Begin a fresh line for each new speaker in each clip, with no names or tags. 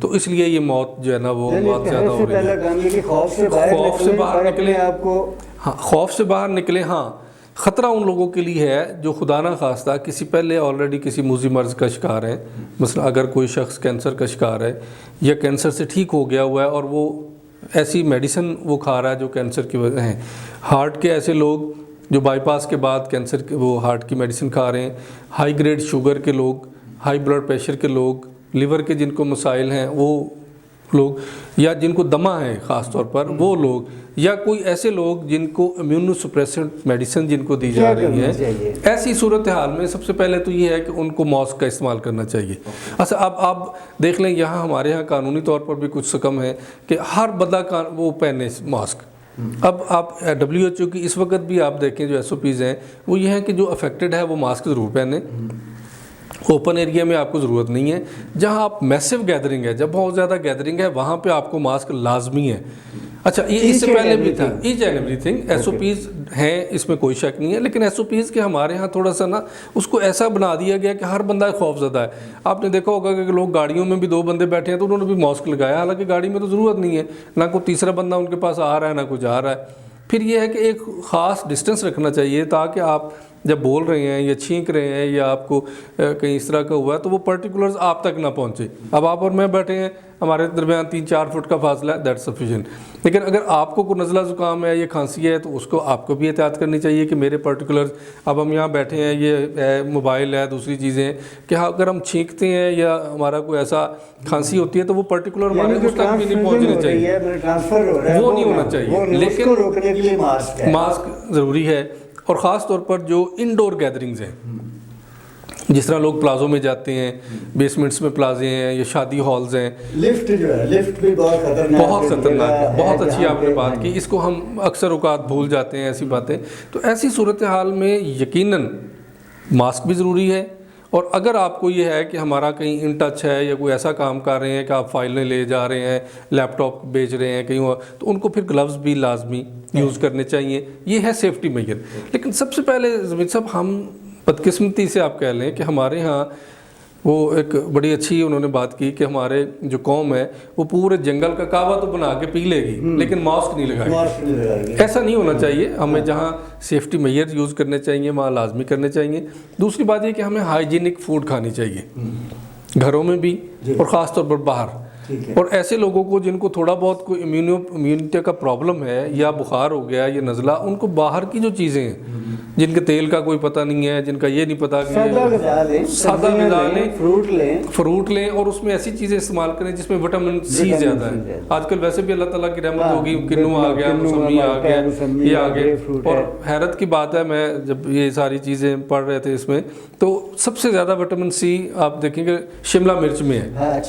تو اس لیے یہ موت جو ہے نا وہ بہت زیادہ ہو رہی ہے.
کام یہ کہ خوف سے باہر نکلیں آپ کو.
ہاں خوف سے باہر نکلیں. ہاں خطرہ ان لوگوں کے لیے ہے جو خدا نہ خواستہ کسی پہلے آلریڈی کسی موذی مرض کا شکار ہیں. مثلا اگر کوئی شخص کینسر کا شکار ہے یا کینسر سے ٹھیک ہو گیا ہوا ہے اور وہ ایسی میڈیسن وہ کھا رہا ہے جو کینسر کی وجہ ہیں. ہارٹ کے ایسے لوگ جو بائی پاس کے بعد کینسر کے وہ ہارٹ کی میڈیسن کھا رہے ہیں. ہائی گریڈ شوگر کے لوگ, ہائی بلڈ پریشر کے لوگ, لیور کے جن کو مسائل ہیں وہ لوگ, یا جن کو دمہ ہے خاص طور پر وہ لوگ, یا کوئی ایسے لوگ جن کو امیونو سپریسنٹ میڈیسن جن کو دی جا رہی ہے, ایسی صورتحال میں سب سے پہلے تو یہ ہے کہ ان کو ماسک کا استعمال کرنا چاہیے. اچھا اب آپ دیکھ لیں یہاں ہمارے یہاں قانونی طور پر بھی کچھ حکم ہے کہ ہر بندہ وہ پہنے ماسک. اب آپ WHO کی اس وقت بھی آپ دیکھیں جو SOPs ہیں وہ یہ ہیں کہ جو افیکٹڈ ہے وہ ماسک ضرور پہنے. اوپن ایریا میں آپ کو ضرورت نہیں ہے. جہاں آپ میسو گیدرنگ ہے, جب بہت زیادہ گیدرنگ ہے, وہاں پہ آپ کو ماسک لازمی ہے. اچھا یہ اس سے پہلے بھی تھا ایچ اینڈ ایوری تھنگ. SOPs ہیں اس میں کوئی شک نہیں ہے, لیکن SOPs کے ہمارے ہاں تھوڑا سا نا اس کو ایسا بنا دیا گیا کہ ہر بندہ خوف زدہ ہے. آپ نے دیکھا ہوگا کہ لوگ گاڑیوں میں بھی 2 بندے بیٹھے ہیں تو انہوں نے بھی ماسک لگایا, حالانکہ گاڑی میں تو ضرورت نہیں ہے, نہ کوئی تیسرا بندہ ان کے پاس آ رہا ہے نہ کوئی جا رہا ہے. پھر یہ ہے کہ ایک خاص ڈسٹنس رکھنا چاہیے تاکہ آپ جب بول رہے ہیں یا چھینک رہے ہیں یا آپ کو کہیں اس طرح کا ہوا ہے تو وہ پرٹیکولرز آپ تک نہ پہنچے. اب آپ اور میں بیٹھے ہیں, ہمارے درمیان 3-4 فٹ کا فاصلہ ہے, دیٹ سفیشینٹ. لیکن اگر آپ کو کوئی نزلہ زکام ہے یا کھانسی ہے تو اس کو آپ کو بھی احتیاط کرنی چاہیے کہ میرے پرٹیکولرز, اب ہم یہاں بیٹھے ہیں, یہ موبائل ہے, دوسری چیزیں ہیں, کہ اگر ہم چھینکتے ہیں یا ہمارا کوئی ایسا کھانسی ہوتی ہے تو وہ پرٹیکولر ہمارے اس تک بھی نہیں پہنچنی چاہیے, وہ نہیں ہونا چاہیے. لیکن ماسک ضروری ہے. اور خاص طور پر جو انڈور گیدرنگز ہیں, جس طرح لوگ پلازوں میں جاتے ہیں, بیسمنٹس میں پلازے ہیں یا شادی ہالز ہیں,
لفٹ جو ہے لفٹ بھی
بہت خطرناک ہے. بہت اچھی آپ نے بات کی, اس کو ہم اکثر اوقات بھول جاتے ہیں ایسی باتیں. تو ایسی صورتحال میں یقیناً ماسک بھی ضروری ہے. اور اگر آپ کو یہ ہے کہ ہمارا کہیں ان ٹچ ہے یا کوئی ایسا کام کر رہے ہیں کہ آپ فائلیں لے جا رہے ہیں, لیپ ٹاپ بیچ رہے ہیں کہیں, تو ان کو پھر گلوز بھی لازمی یوز کرنے چاہیے. یہ ہے سیفٹی میجر. لیکن سب سے پہلے زمین صاحب ہم بدقسمتی سے آپ کہہ لیں کہ ہمارے ہاں وہ ایک بڑی اچھی انہوں نے بات کی کہ ہمارے جو قوم ہے وہ پورے جنگل کا کعوہ تو بنا کے پی لے گی لیکن ماسک نہیں لگائے گی. ایسا نہیں ہونا چاہیے. ہمیں جہاں سیفٹی میئر یوز کرنے چاہیے وہاں لازمی کرنے چاہیے. دوسری بات یہ کہ ہمیں ہائیجینک فوڈ کھانی چاہیے, گھروں میں بھی اور خاص طور پر باہر. اور ایسے لوگوں کو جن کو تھوڑا بہت کوئی امیونٹی کا پرابلم ہے یا بخار ہو گیا یا نزلہ, ان کو باہر کی جو چیزیں ہیں جن کے تیل کا کوئی پتہ نہیں ہے, جن کا یہ نہیں پتہ کہ سادہ غذا لیں, فروٹ لیں, اور اس میں ایسی چیزیں استعمال کریں جس میں وٹامن سی زیادہ ہے. آج کل ویسے بھی اللہ تعالیٰ کی رحمت ہوگی, کنو آ گیا, موسمی آ گیا, یہ آ گئے. اور حیرت کی بات ہے, میں جب یہ ساری چیزیں پڑھ رہے تھے اس میں, تو سب سے زیادہ وٹامن سی آپ دیکھیں گے شملہ مرچ میں ہے.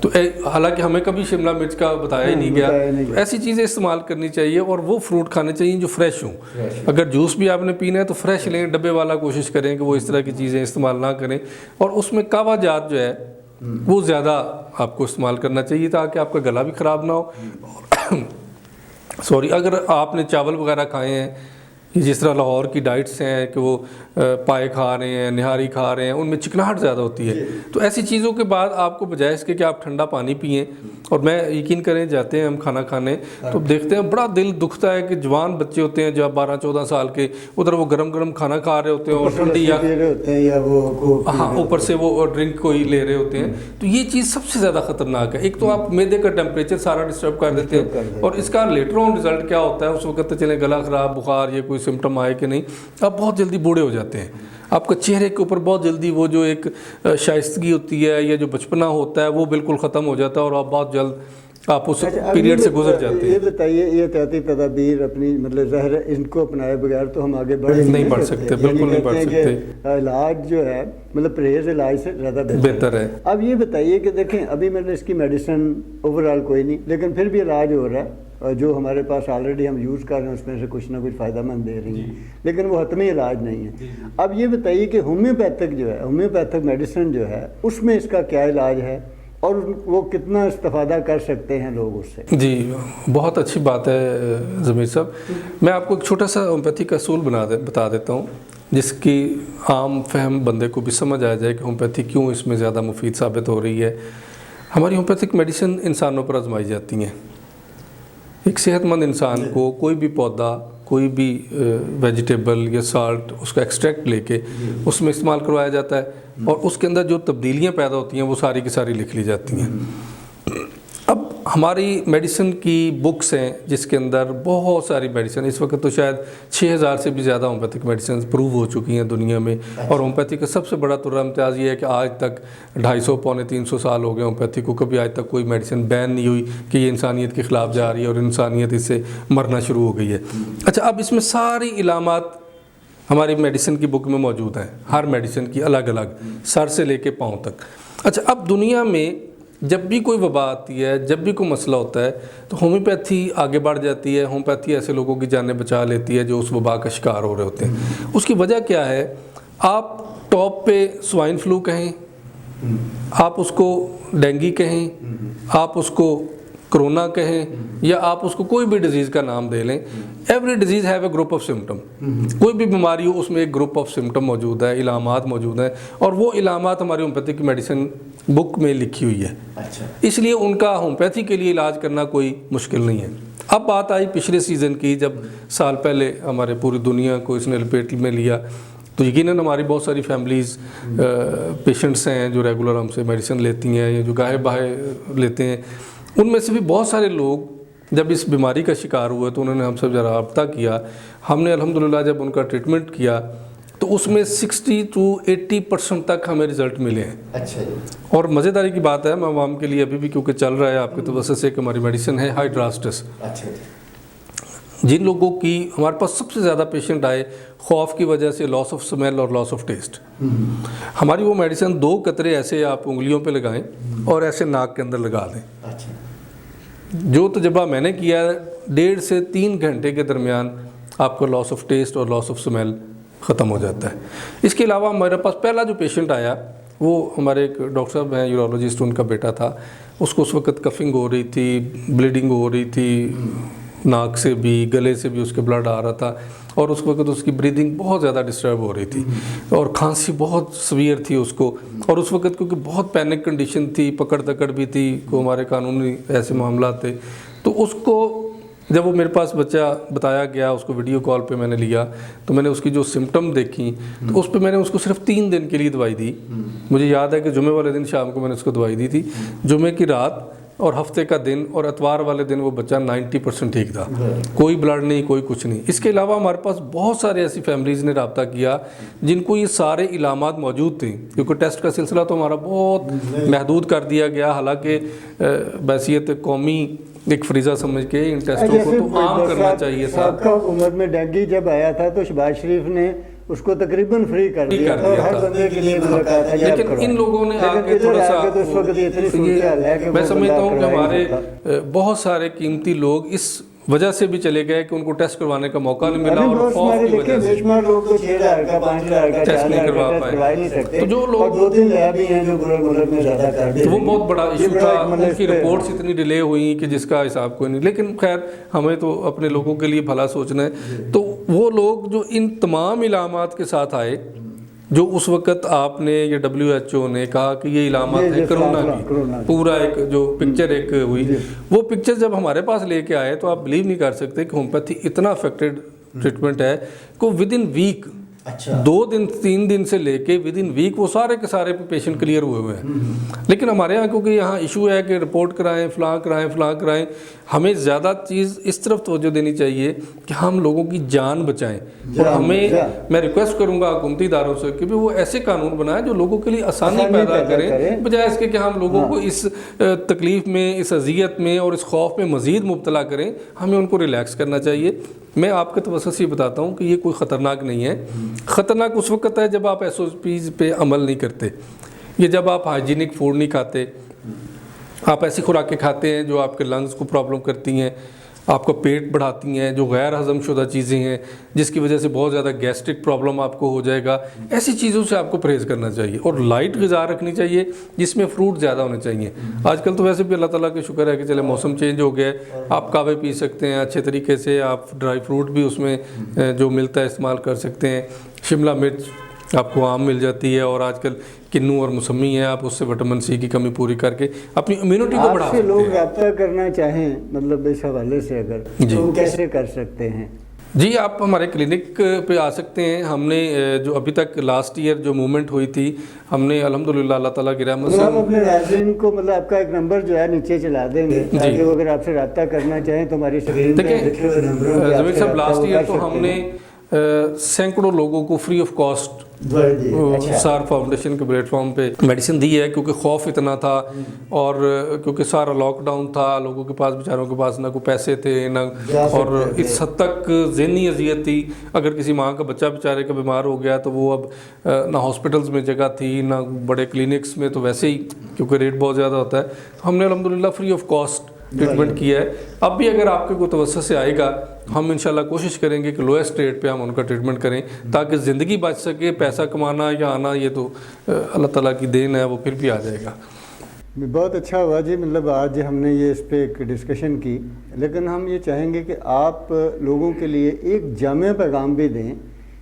تو حالانکہ ہمیں کبھی شملہ مرچ کا بتایا ہی نہیں گیا. تو ایسی چیزیں استعمال کرنی چاہیے اور وہ فروٹ کھانے چاہیے جو فریش ہوں. اگر جوس بھی آپ نے پینا ہے تو فریش لیں, ڈبے والا کوشش کریں کہ وہ اس طرح کی چیزیں استعمال نہ کریں. اور اس میں کعوہ جات جو ہے وہ زیادہ آپ کو استعمال کرنا چاہیے تاکہ آپ کا گلا بھی خراب نہ ہو. سوری, اگر آپ نے چاول وغیرہ کھائے ہیں, جس طرح لاہور کی ڈائٹس ہیں کہ وہ پائے کھا رہے ہیں, نہاری کھا رہے ہیں, ان میں چکناہٹ زیادہ ہوتی ہے. تو ایسی چیزوں کے بعد آپ کو بجائے اس کے کہ آپ ٹھنڈا پانی پئیں, اور میں یقین کریں جاتے ہیں ہم کھانا کھانے تو دیکھتے ہیں بڑا دل دکھتا ہے کہ جوان بچے ہوتے ہیں جو 12-14 سال کے, ادھر وہ گرم گرم کھانا کھا رہے ہوتے ہیں اور ٹھنڈی ہاں اوپر سے وہ ڈرنک کوئی لے رہے ہوتے ہیں. تو یہ چیز سب سے زیادہ خطرناک ہے. ایک تو آپ معدے کا ٹیمپریچر سارا ڈسٹرب کر دیتے ہیں, اور اس کا لیٹر آن رزلٹ کیا ہوتا ہے, اس وقت تو چلیں گلا خراب, بخار, یہ کوئی سمٹم آئے کہ نہیں, آپ بہت جلدی بوڑھے ہو جاتے ہیں. آپ کا چہرے کے اوپر بہت جلدی وہ جو ایک شائستگی ہوتی ہے یا جو بچپنا ہوتا ہے وہ بالکل ختم ہو جاتا ہے, اور آپ بہت جلد آپ اس پیریڈ سے گزر جاتے ہیں.
یہ بتائیے, یہ احتیاطی تدابیر اپنی مطلب ظاہر ان کو اپنائے بغیر تو ہم آگے نہیں
بڑھ سکتے, بالکل نہیں بڑھ سکتے.
علاج جو ہے مطلب پرہیز علاج سے زیادہ
بہتر ہے.
اب یہ بتائیے کہ دیکھیں ابھی مطلب اس کی میڈیسن اوور آل کوئی نہیں, لیکن پھر بھی علاج ہو رہا ہے, جو ہمارے پاس آلریڈی ہم یوز کر رہے ہیں اس میں سے کچھ نہ کچھ فائدہ مند دے رہی ہیں, لیکن وہ حتمی علاج نہیں ہے. اب یہ بتائیے کہ ہومیوپیتھک جو ہے, ہومیوپیتھک میڈیسن جو ہے, اس میں اس کا کیا علاج ہے اور وہ کتنا استفادہ کر سکتے ہیں لوگ اس سے؟
جی بہت اچھی بات ہے ضمیر صاحب. میں آپ کو ایک چھوٹا سا ہومیوپیتھی کا اصول بتا دیتا ہوں جس کی عام فہم بندے کو بھی سمجھ آ جائے کہ ہومیوپیتھی کیوں اس میں زیادہ مفید ثابت ہو رہی ہے. ہماری ہومیوپیتھک میڈیسن انسانوں پر آزمائی جاتی ہیں. ایک صحت مند انسان کو کوئی بھی پودا، کوئی بھی ویجیٹیبل یا سالٹ، اس کا ایکسٹریکٹ لے کے اس میں استعمال کروایا جاتا ہے، اور اس کے اندر جو تبدیلیاں پیدا ہوتی ہیں وہ ساری کی ساری لکھ لی جاتی ہیں. اب ہماری میڈیسن کی بکس ہیں جس کے اندر بہت ساری میڈیسن، اس وقت تو شاید 6000 سے بھی زیادہ ہومیوپیتھک میڈیسن پروو ہو چکی ہیں دنیا میں. اور ہومیوپیتھی کا سب سے بڑا ترہ امتیاز یہ ہے کہ آج تک 250 پونے 300 سال ہو گئے ہومیوپیتھی کو، کبھی آج تک کوئی میڈیسن بین نہیں ہوئی کہ یہ انسانیت کے خلاف جا رہی ہے اور انسانیت اس سے مرنا شروع ہو گئی ہے. اچھا، اب اس میں ساری علامات ہماری میڈیسن کی بک میں موجود ہیں، ہر میڈیسن کی الگ الگ، سر سے لے کے پاؤں تک. اچھا، اب دنیا میں جب بھی کوئی وبا آتی ہے، جب بھی کوئی مسئلہ ہوتا ہے، تو ہومیوپیتھی آگے بڑھ جاتی ہے. ہومیوپیتھی ایسے لوگوں کی جانیں بچا لیتی ہے جو اس وبا کا شکار ہو رہے ہوتے ہیں. اس کی وجہ کیا ہے؟ آپ ٹاپ پہ سوائن فلو کہیں، آپ اس کو ڈینگی کہیں، آپ اس کو کرونا کہیں، یا آپ اس کو کوئی بھی ڈیزیز کا نام دے لیں، every disease have a group of symptom. کوئی بھی بیماری ہو اس میں ایک گروپ آف سمٹم موجود ہے، علامات موجود ہیں، اور وہ علامات ہماری ہومیوپیتھی کی میڈیسن بک میں لکھی ہوئی ہے. اس لیے ان کا ہومیوپیتھی کے لیے علاج کرنا کوئی مشکل نہیں ہے. اب بات آئی پچھلے سیزن کی، جب سال پہلے ہمارے پوری دنیا کو اس نے لپیٹ میں لیا، تو یقیناً ہماری بہت ساری فیملیز پیشنٹس ہیں جو ریگولر ہم سے میڈیسن لیتی ہیں یا جو گاہے باہے لیتے ہیں. ان میں سے بھی بہت سارے لوگ جب اس بیماری کا شکار ہوئے تو انہوں نے ہم سے رابطہ کیا. ہم نے الحمدللہ جب ان کا ٹریٹمنٹ کیا تو اس میں 60 to 80% تک ہمیں رزلٹ ملے ہیں.
اچھا جی.
اور مزیداری کی بات ہے، میں عوام کے لیے ابھی بھی کیونکہ چل رہا ہے آپ کے توسط سے، کہ ہماری میڈیسن ہے ہائیڈراسٹس.
اچھا جی.
جن لوگوں کی ہمارے پاس سب سے زیادہ پیشنٹ آئے خوف کی وجہ سے، لاس آف سمیل اور لاس آف ٹیسٹ، ہماری وہ میڈیسن 2 قطرے ایسے آپ انگلیوں پہ لگائیں اور ایسے ناک کے اندر لگا دیں.
اچھا.
جو تجربہ میں نے کیا ہے، 1.5 سے 3 گھنٹے کے درمیان آپ کو لاس آف ٹیسٹ اور لاس آف سمیل ختم ہو جاتا ہے. اس کے علاوہ ہمارے پاس پہلا جو پیشنٹ آیا وہ ہمارے ایک ڈاکٹر صاحب ہیں یورولوجسٹ، ان کا بیٹا تھا. اس کو اس وقت کفنگ ہو رہی تھی، بلیڈنگ ہو رہی تھی، ناک سے بھی گلے سے بھی اس کے بلڈ آ رہا تھا، اور اس وقت اس کی بریدنگ بہت زیادہ ڈسٹرب ہو رہی تھی، اور کھانسی بہت سویئر تھی اس کو. اور اس وقت کیونکہ بہت پینک کنڈیشن تھی، پکڑ تکڑ بھی تھی، کو ہمارے قانونی ایسے معاملات تھے. تو اس کو جب وہ میرے پاس بچہ بتایا گیا، اس کو ویڈیو کال پہ میں نے لیا، تو میں نے اس کی جو سمٹم دیکھی تو اس پہ میں نے اس کو صرف 3 دن کے لیے دوائی دی. مجھے یاد ہے کہ جمعے والے دن شام کو میں نے اس کو دوائی دی تھی. جمعے کی رات اور ہفتے کا دن اور اتوار والے دن وہ بچہ 90% ٹھیک تھا، کوئی بلڈ نہیں، کوئی کچھ نہیں. اس کے علاوہ ہمارے پاس بہت سارے ایسی فیملیز نے رابطہ کیا جن کو یہ سارے علامات موجود تھے، کیونکہ ٹیسٹ کا سلسلہ تو ہمارا بہت محدود کر دیا گیا. حالانکہ بحیثیت قومی ایک فریضہ سمجھ کے ان ٹیسٹوں کو تو عام کرنا چاہیے تھا.
عمر میں ڈینگی جب آیا تھا تو شہباز شریف نے اس کو تقریباً فری کر دیا تھا، اور ہر بندے کے لیے کہا تھا.
لیکن ان لوگوں نے آ کے تھوڑا سا، میں سمجھتا ہوں کہ ہمارے بہت سارے قیمتی لوگ اس وجہ سے بھی چلے گئے کہ ان کو ٹیسٹ کروانے کا موقع نہیں ملا، اور خوف کی وجہ سے ٹیسٹ نہیں کروا پائے. تو جو لوگ، وہ بہت بڑا ایشو تھا، ان کی رپورٹس اتنی ڈیلے ہوئی کہ جس کا حساب کوئی نہیں. لیکن خیر، ہمیں تو اپنے لوگوں کے لیے بھلا سوچنا ہے. تو وہ لوگ جو ان تمام علامات کے ساتھ آئے، جو اس وقت آپ نے یا WHO نے کہا کہ یہ علامات ہیں کرونا کی، پورا ایک جو پکچر ایک ہوئی، وہ پکچر جب ہمارے پاس لے کے آئے تو آپ بلیو نہیں کر سکتے کہ ہومیوپیتھی اتنا افیکٹڈ ٹریٹمنٹ ہے کہ ود ان ویک، 2 دن 3 دن سے لے کے ود ان ویک وہ سارے کے سارے پیشنٹ کلیئر ہوئے ہیں. لیکن ہمارے یہاں کیونکہ یہاں ایشو ہے کہ رپورٹ کرائیں، فلاں کرائیں، ہمیں زیادہ چیز اس طرف توجہ دینی چاہیے کہ ہم لوگوں کی جان بچائیں. اور میں ریکویسٹ کروں گا حکومتی اداروں سے کہ وہ ایسے قانون بنائیں جو لوگوں کے لیے آسانی پیدا کریں، بجائے اس کے کہ ہم لوگوں کو اس تکلیف میں، اس اذیت میں اور اس خوف میں مزید مبتلا کریں. ہمیں ان کو ریلیکس کرنا چاہیے. میں آپ کے توسط سے بتاتا ہوں کہ یہ کوئی خطرناک نہیں ہے. خطرناک اس وقت ہے جب آپ SOPs پہ عمل نہیں کرتے، یہ جب آپ ہائیجینک فوڈ نہیں کھاتے، آپ ایسی خوراکیں کھاتے ہیں جو آپ کے لنگز کو پرابلم کرتی ہیں، آپ کا پیٹ بڑھاتی ہیں، جو غیر ہضم شدہ چیزیں ہیں جس کی وجہ سے بہت زیادہ گیسٹرک پرابلم آپ کو ہو جائے گا. ایسی چیزوں سے آپ کو پرہیز کرنا چاہیے اور لائٹ غذا رکھنی چاہیے جس میں فروٹ زیادہ ہونے چاہیے. آج کل تو ویسے بھی اللہ تعالیٰ کا شکر ہے کہ چلے موسم چینج ہو گیا ہے، آپ کہوے پی سکتے ہیں اچھے طریقے سے، آپ ڈرائی فروٹ بھی اس میں جو ملتا ہے استعمال کر سکتے ہیں. شملہ مرچ آپ کو آم مل جاتی ہے، اور آج کل کنو اور موسمی ہے، آپ اس سے وٹامن سی کی کمی پوری کر کے اپنی امیونٹی کو بڑھا
آپ سے
سکتے
لوگ
ہیں۔
رابطہ کرنا چاہیں مطلب اس حوالے سے اگر تو کیسے کر سکتے ہیں؟
جی، آپ ہمارے کلینک پہ آ سکتے ہیں۔ ہم نے جو ابھی تک لاسٹ ایئر جو موومنٹ ہوئی تھی، ہم نے الحمدللہ اللہ تعالیٰ کی رحمت سے
ہم اپنے ناظرین کو مطلب آپ کا ایک نمبر جو ہے نیچے چلا دیں گے تاکہ وہ اگر آپ سے رابطہ کرنا چاہیں تو ہماری اسکرین پہ لکھے ہوئے نمبروں پہ
ضمیر صاحب لاسٹ ایئر تو ہم نے سینکڑوں لوگوں کو فری آف کاسٹ سار فاؤنڈیشن کے پلیٹ فارم پہ میڈیسن دی ہے، کیونکہ خوف اتنا تھا، اور کیونکہ سارا لاک ڈاؤن تھا، لوگوں کے پاس بیچاروں کے پاس نہ کوئی پیسے تھے نہ، اور اس حد تک ذہنی اذیت تھی۔ اگر کسی ماں کا بچہ بیچارے کا بیمار ہو گیا تو وہ اب نہ ہاسپٹلز میں جگہ تھی نہ بڑے کلینکس میں، تو ویسے ہی کیونکہ ریٹ بہت زیادہ ہوتا ہے، تو ہم نے الحمدللہ فری آف کاسٹ ٹریٹمنٹ کیا ہے۔ اب بھی اگر آپ کے کوئی توسط سے آئے گا، ہم انشاءاللہ کوشش کریں گے کہ لوئسٹ ریٹ پہ ہم ان کا ٹریٹمنٹ کریں تاکہ زندگی بچ سکے۔ پیسہ کمانا یا آنا یہ تو اللہ تعالیٰ کی دین ہے، وہ پھر بھی آ جائے گا۔
بہت اچھا ہوا جی، مطلب آج ہم نے یہ اس پہ ایک ڈسکشن کی، لیکن ہم یہ چاہیں گے کہ آپ لوگوں کے لیے ایک جامع پیغام بھی دیں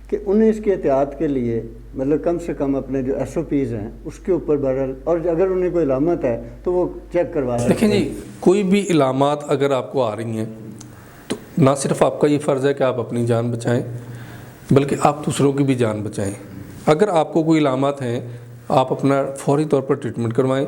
کہ انہیں اس کی احتیاط کے لیے مطلب کم سے کم اپنے جو SOPs ہیں اس کے اوپر بہرحال، اور اگر انہیں کوئی علامت ہے تو وہ چیک کروا رہے ہیں۔
دیکھیں جی، کوئی بھی علامات اگر آپ کو آ رہی ہیں تو نہ صرف آپ کا یہ فرض ہے کہ آپ اپنی جان بچائیں بلکہ آپ دوسروں کی بھی جان بچائیں۔ اگر آپ کو کوئی علامات ہیں، آپ اپنا فوری طور پر ٹریٹمنٹ کروائیں،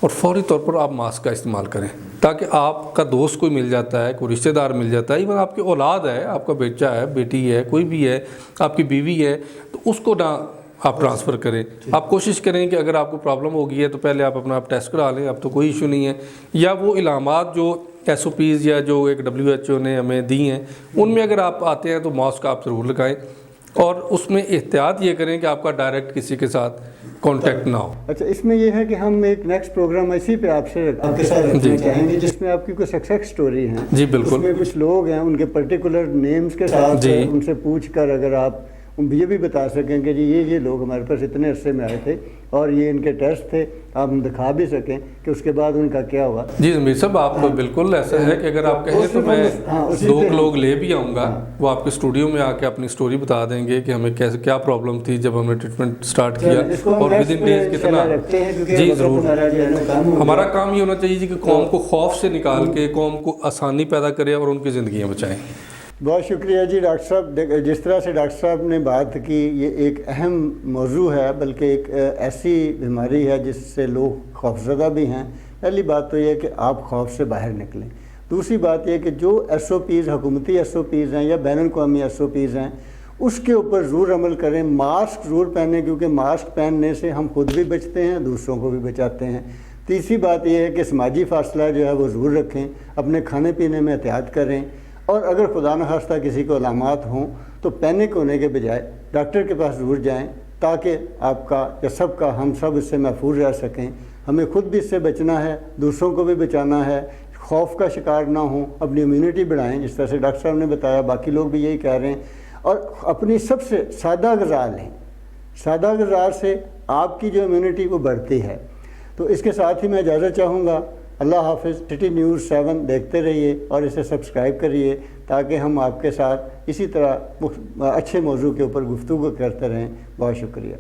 اور فوری طور پر آپ ماسک کا استعمال کریں تاکہ آپ کا دوست کوئی مل جاتا ہے، کوئی رشتہ دار مل جاتا ہے، ایون آپ کی اولاد ہے، آپ کا بیٹا ہے، بیٹی ہے، کوئی بھی ہے، آپ کی بیوی ہے، تو اس کو نہ آپ ٹرانسفر کریں۔ آپ کوشش کریں کہ اگر آپ کو پرابلم ہو گئی ہے تو پہلے آپ اپنا ٹیسٹ کرا لیں، اب تو کوئی ایشو نہیں ہے۔ یا وہ علامات جو SOPs یا جو ایک WHO نے ہمیں دی ہیں، ان میں اگر آپ آتے ہیں تو ماسک آپ ضرور لگائیں، اور اس میں احتیاط یہ کریں کہ آپ کا ڈائریکٹ کسی کے ساتھ کانٹیکٹ نہ ہو۔
اچھا، اس میں یہ ہے کہ ہم ایک نیکسٹ پروگرام اسی پہ آپ کے ساتھ رکھنا چاہیں گے جس میں آپ کی کوئی سکسیس سٹوری ہیں۔
جی بالکل،
اس میں کچھ لوگ ہیں، ان کے پرٹیکولر نیمز کے ساتھ ان سے پوچھ کر اگر آپ یہ بھی بتا سکیں کہ جی یہ لوگ ہمارے پاس اتنے عرصے میں آئے تھے اور یہ ان کے ٹیسٹ تھے، آپ دکھا بھی سکیں کہ اس کے بعد ان کا کیا ہوا۔
جی ضمیر صاحب، آپ بالکل ایسا ہے کہ اگر آپ کہیں تو میں 2 لوگ لے بھی آؤں گا، وہ آپ کے اسٹوڈیو میں آ کے اپنی سٹوری بتا دیں گے کہ ہمیں کیسے کیا پرابلم تھی جب ہم نے ٹریٹمنٹ سٹارٹ کیا، اور ود ان ڈیز کتنا۔ جی ضرور، ہمارا کام یہ ہونا چاہیے جی کہ قوم کو خوف سے نکال کے قوم کو آسانی پیدا کرے اور ان کی زندگیاں بچائیں۔
بہت شکریہ جی ڈاکٹر صاحب۔ جس طرح سے ڈاکٹر صاحب نے بات کی، یہ ایک اہم موضوع ہے، بلکہ ایک ایسی بیماری ہے جس سے لوگ خوفزدہ بھی ہیں۔ پہلی بات تو یہ ہے کہ آپ خوف سے باہر نکلیں۔ دوسری بات یہ کہ جو SOPs حکومتی SOPs ہیں یا بین الاقوامی SOPs ہیں اس کے اوپر ضرور عمل کریں۔ ماسک ضرور پہنیں، کیونکہ ماسک پہننے سے ہم خود بھی بچتے ہیں، دوسروں کو بھی بچاتے ہیں۔ تیسری بات یہ ہے کہ سماجی فاصلہ جو ہے وہ ضرور رکھیں، اپنے کھانے پینے میں احتیاط کریں، اور اگر خدا نخواستہ کسی کو علامات ہوں تو پینک ہونے کے بجائے ڈاکٹر کے پاس ضرور جائیں تاکہ آپ کا یا سب کا، ہم سب اس سے محفوظ رہ سکیں۔ ہمیں خود بھی اس سے بچنا ہے، دوسروں کو بھی بچانا ہے، خوف کا شکار نہ ہوں، اپنی امیونٹی بڑھائیں جس طرح سے ڈاکٹر صاحب نے بتایا، باقی لوگ بھی یہی کہہ رہے ہیں، اور اپنی سب سے سادہ غذا لیں۔ سادہ غذا سے آپ کی جو امیونٹی وہ بڑھتی ہے۔ تو اس کے ساتھ ہی میں اجازت چاہوں گا۔ اللہ حافظ۔ سٹی نیوز 7 دیکھتے رہیے اور اسے سبسکرائب کریے تاکہ ہم آپ کے ساتھ اسی طرح اچھے موضوع کے اوپر گفتگو کرتے رہیں۔ بہت شکریہ۔